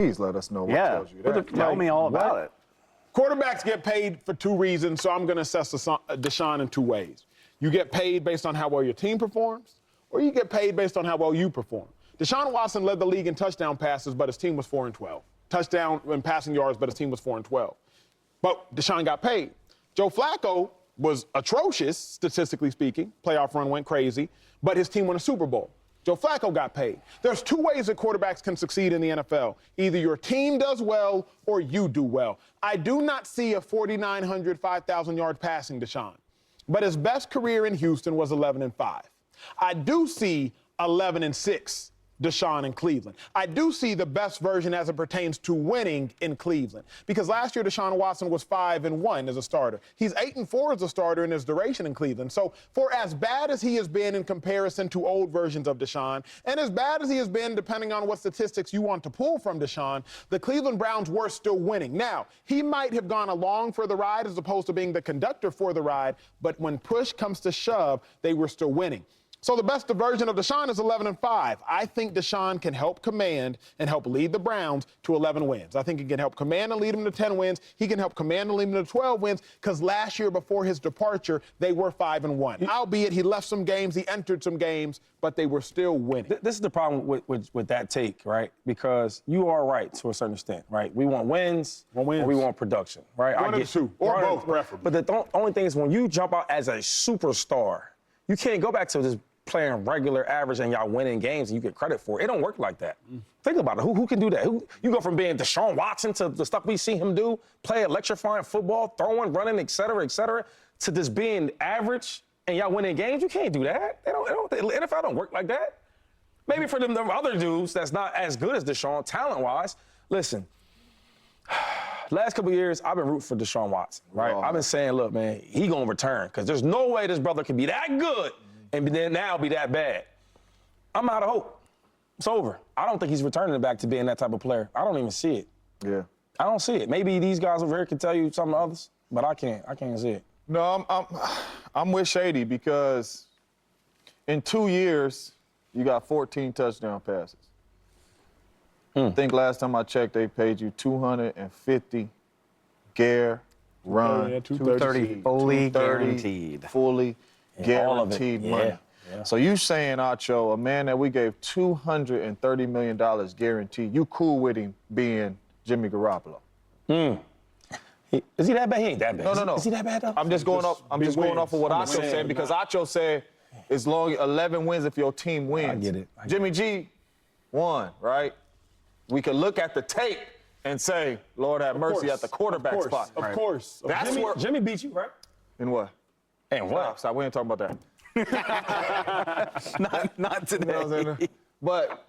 Please let us know what tells you that. Tell me all about it. Quarterbacks get paid for two reasons, so I'm going to assess Deshaun in two ways. You get paid based on how well your team performs, or you get paid based on how well you perform. Deshaun Watson led the league in touchdown passes, but his team was 4-12. Touchdown and passing yards, but his team was 4-12. But Deshaun got paid. Joe Flacco was atrocious, statistically speaking. Playoff run went crazy, but his team won a Super Bowl. Joe Flacco got paid. There's two ways that quarterbacks can succeed in the NFL. Either your team does well or you do well. I do not see a 4,900, 5,000-yard passing Deshaun, but his best career in Houston was 11-5. I do see 11-6 Deshaun in Cleveland. I do see the best version as it pertains to winning in Cleveland, because last year Deshaun Watson was 5-1 as a starter. He's 8-4 as a starter in his duration in Cleveland. So for as bad as he has been in comparison to old versions of Deshaun, and as bad as he has been depending on what statistics you want to pull from Deshaun, the Cleveland Browns were still winning. Now, he might have gone along for the ride as opposed to being the conductor for the ride, but when push comes to shove, they were still winning. So the best version of Deshaun is 11-5. I think Deshaun can help command and help lead the Browns to 11 wins. I think he can help command and lead them to 10 wins. He can help command and lead them to 12 wins, because last year before his departure, they were 5-1. Albeit he left some games, he entered some games, but they were still winning. This is the problem with that take, right? Because you are right to a certain extent, right? We want wins, or we want production, right? One of the two, or both, preferably. But the only thing is, when you jump out as a superstar, you can't go back to just playing regular average and y'all winning games and you get credit for it. It don't work like that. Think about it. Who can do that? You go from being Deshaun Watson to the stuff we see him do, play electrifying football, throwing, running, et cetera, to just being average and y'all winning games. You can't do that. The NFL don't work like that. Maybe for them other dudes that's not as good as Deshaun, talent-wise. Listen, last couple of years, I've been rooting for Deshaun Watson, right? I've been saying, look, man, he going to return, because there's no way this brother can be that good and then now be that bad. I'm out of hope. It's over. I don't think he's returning back to being that type of player. I don't even see it. Yeah. I don't see it. Maybe these guys over here can tell you some others, but I can't see it. No, I'm with Shady, because in 2 years, you got 14 touchdown passes. I think last time I checked, they paid you $250 $230 fully guaranteed. Fully guaranteed money. Yeah. So you saying, Acho, a man that we gave $230 million guaranteed, you cool with him being Jimmy Garoppolo? Is he that bad? He ain't that bad. No. Is he that bad, though? I'm just going off of what Acho said, because Acho said as long as 11 wins if your team wins. I get it. Jimmy G won, right? We could look at the tape and say, Lord have mercy at the quarterback spot. Of course. That's where Jimmy beat you, right? In what? And what? Stop. We ain't talking about that. Not today. You know what I'm saying? But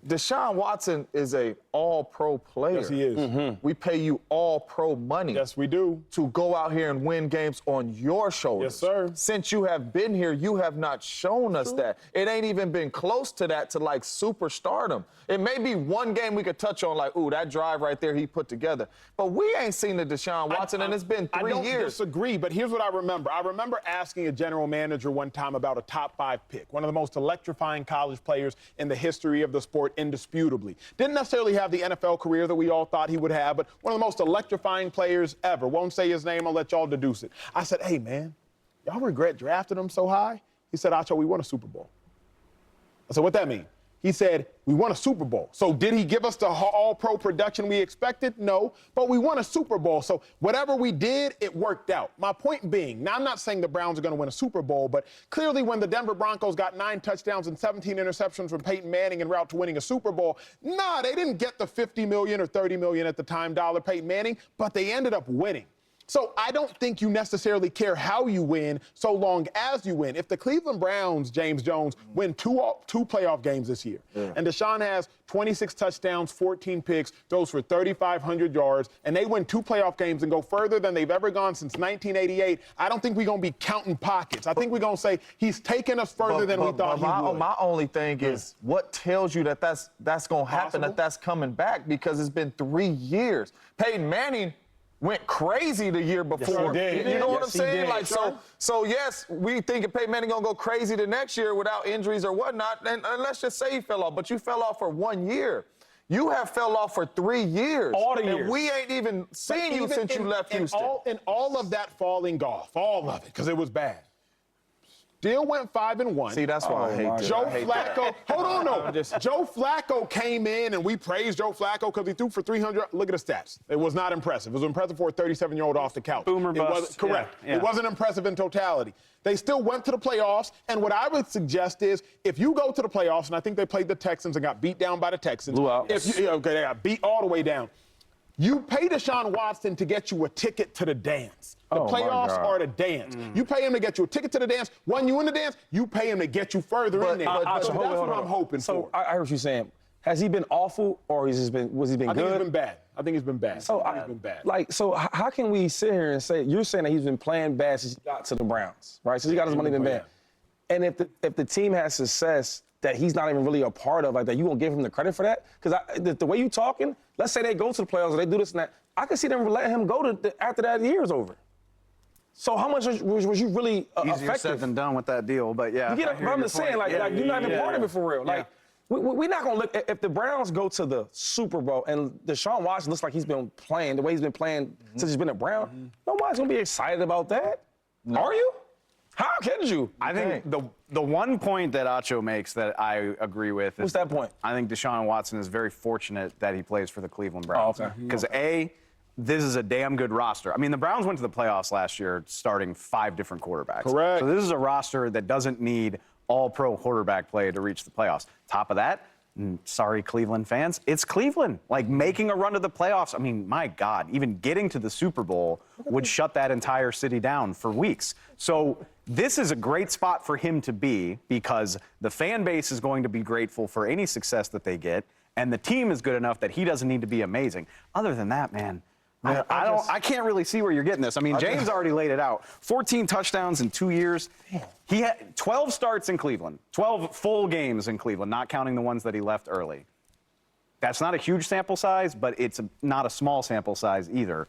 Deshaun Watson is a all-pro player. Yes, he is. We pay you all-pro money. Yes, we do. To go out here and win games on your shoulders. Yes, sir. Since you have been here, you have not shown us that. It ain't even been close to that, to like superstardom. It may be one game we could touch on, like, ooh, that drive right there he put together. But we ain't seen the Deshaun Watson, and it's been 3 years. I don't disagree, but here's what I remember. I remember asking a general manager one time about a top 5 pick, one of the most electrifying college players in the history of the sport, indisputably. Didn't necessarily have the NFL career that we all thought he would have, but one of the most electrifying players ever. Won't say his name, I'll let y'all deduce it. I said, hey, man, y'all regret drafting him so high? He said, Acho, we won a Super Bowl. I said, what that mean? He said, we won a Super Bowl. So did he give us the all-pro production we expected? No, but we won a Super Bowl. So whatever we did, it worked out. My point being, now I'm not saying the Browns are going to win a Super Bowl, but clearly when the Denver Broncos got 9 touchdowns and 17 interceptions from Peyton Manning en route to winning a Super Bowl, they didn't get the $50 million or $30 million at the time dollar Peyton Manning, but they ended up winning. So I don't think you necessarily care how you win so long as you win. If the Cleveland Browns, James Jones, win two playoff games this year, and Deshaun has 26 touchdowns, 14 picks, throws for 3,500 yards, and they win 2 playoff games and go further than they've ever gone since 1988, I don't think we're going to be counting pockets. I think we're going to say he's taken us further than we thought he would. My only thing is, what tells you that that's going to happen, that that's coming back? Because it's been 3 years. Peyton Manning went crazy the year before. Yes, he did. You know what I'm Yes, he saying? did. Like, so yes, we think Peyton Manning gonna go crazy the next year without injuries or whatnot. And let's just say he fell off, but you fell off for 1 year. You have fell off for 3 years. All the and years. we ain't even seen you since you left Houston. In all of that falling off, all of it, because it was bad. Still went 5-1. See, that's why I hate this. Joe I hate Flacco, hold on, no. Joe Flacco came in, and we praised Joe Flacco because he threw for 300. Look at the stats. It was not impressive. It was impressive for a 37-year-old off the couch. Boomer it bust. wasn't correct. Yeah. It wasn't impressive in totality. They still went to the playoffs, and what I would suggest is if you go to the playoffs, and I think they played the Texans and got beat down by the Texans. Blew out. They got beat all the way down. You pay Deshaun Watson to get you a ticket to the dance. The Oh, my playoffs God. are the dance. You pay him to get you a ticket to the dance. When you in the dance, you pay him to get you further in there. but That's hold what I'm hoping so for. I heard what you're saying. Has he been awful or was he been I think good? he's been bad. I think he's been bad. So I think he's been bad. Like, so how can we sit here and say you're saying that he's been playing bad since he got to the Browns, right? Since he got his money, been bad. And if the team has success that he's not even really a part of, like that, you won't give him the credit for that? Because the way you talking, let's say they go to the playoffs or they do this and that, I can see them letting him go after that year is over. So how much was you really Easier effective? said than done with that deal, but yeah. You get I what hear I'm your just saying? point. Like you're not even part of it for real. Yeah. Like we're not gonna look if the Browns go to the Super Bowl and Deshaun Watson looks like he's been playing the way he's been playing since he's been a Brown. Nobody's gonna be excited about that. No. Are you? How can you? I think the one point that Acho makes that I agree with is What's that point? I think Deshaun Watson is very fortunate that he plays for the Cleveland Browns. Oh, okay. Because this is a damn good roster. I mean, the Browns went to the playoffs last year starting 5 different quarterbacks. Correct. So this is a roster that doesn't need all-pro quarterback play to reach the playoffs. Top of that, sorry, Cleveland fans, it's Cleveland. Like, making a run to the playoffs, I mean, my God, even getting to the Super Bowl would shut that entire city down for weeks. So this is a great spot for him to be because the fan base is going to be grateful for any success that they get, and the team is good enough that he doesn't need to be amazing. Other than that, man, I can't really see where you're getting this. I mean, James already laid it out. 14 touchdowns in 2 years. He had 12 starts in Cleveland, 12 full games in Cleveland, not counting the ones that he left early. That's not a huge sample size, but it's not a small sample size either.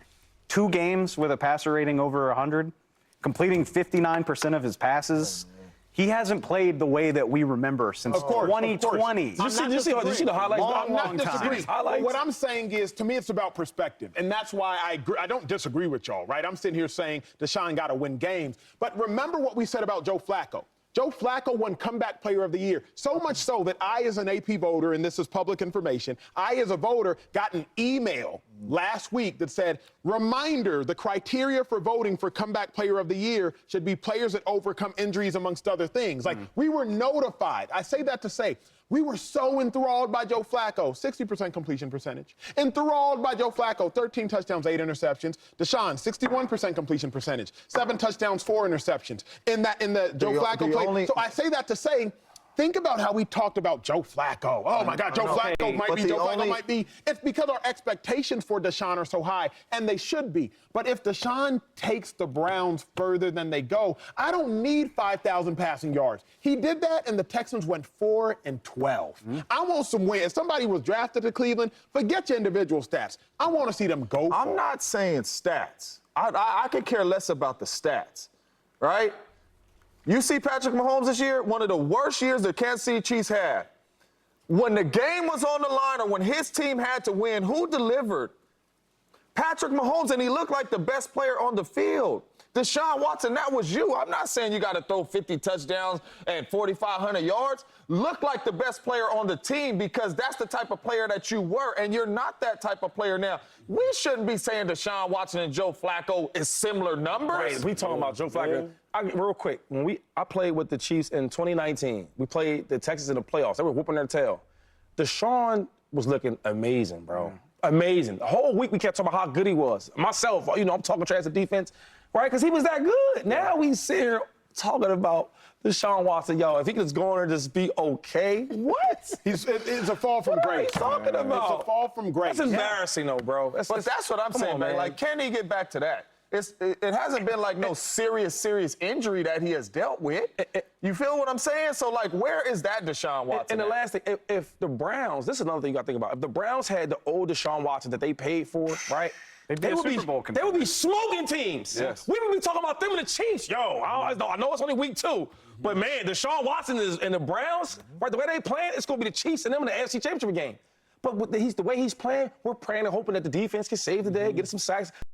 2 games with a passer rating over 100, completing 59% of his passes. He hasn't played the way that we remember since 2020. Did you see the highlights? I'm not disagreeing. Highlights. What I'm saying is, to me, it's about perspective. And that's why I agree. I don't disagree with y'all, right? I'm sitting here saying Deshaun got to win games. But remember what we said about Joe Flacco. Joe Flacco won Comeback Player of the Year. So much so that I, as an AP voter, and this is public information, I, as a voter, got an email last week that said, reminder, the criteria for voting for Comeback Player of the Year should be players that overcome injuries, amongst other things. Like, we were notified. I say that to say, we were so enthralled by Joe Flacco, 60% completion percentage. Enthralled by Joe Flacco, 13 touchdowns, 8 interceptions. Deshaun, 61% completion percentage, 7 touchdowns, 4 interceptions. In the Joe Flacco play. So I say that to say, think about how we talked about Joe Flacco. Oh, my God, Joe Flacco might be, Joe Flacco might be. It's because our expectations for Deshaun are so high, and they should be. But if Deshaun takes the Browns further than they go, I don't need 5,000 passing yards. He did that, and the Texans went 4-12. I want some wins. If somebody was drafted to Cleveland, forget your individual stats. I want to see them go for it. I'm not saying stats. I could care less about the stats, right? You see Patrick Mahomes this year, one of the worst years the Kansas City Chiefs had. When the game was on the line or when his team had to win, who delivered? Patrick Mahomes, and he looked like the best player on the field. Deshaun Watson, that was you. I'm not saying you got to throw 50 touchdowns and 4,500 yards. Look like the best player on the team because that's the type of player that you were, and you're not that type of player now. We shouldn't be saying Deshaun Watson and Joe Flacco is similar numbers. Right, we talking about Joe Flacco. Real quick, I played with the Chiefs in 2019, we played the Texans in the playoffs. They were whooping their tail. Deshaun was looking amazing, bro. Amazing. The whole week we kept talking about how good he was. Myself, I'm talking trash to defense, right? Because he was that good. Now we sit here talking about Deshaun Watson. Yo, if he could just go in and just be okay, what? It's a fall from grace. What are you talking about? It's a fall from grace. That's embarrassing, though, bro. But that's what I'm saying, man. Like, can he get back to that? It hasn't been like no serious injury that he has dealt with. You feel what I'm saying? So, like, where is that Deshaun Watson? And the last thing, if the Browns, this is another thing you got to think about. If the Browns had the old Deshaun Watson that they paid for, right? They would be smoking teams. Yes. We would be talking about them and the Chiefs. Yo, I know it's only week 2, but man, Deshaun Watson and the Browns, right? The way they playing, it's going to be the Chiefs and them in the AFC Championship game. But with the way he's playing, we're praying and hoping that the defense can save the day, get some sacks.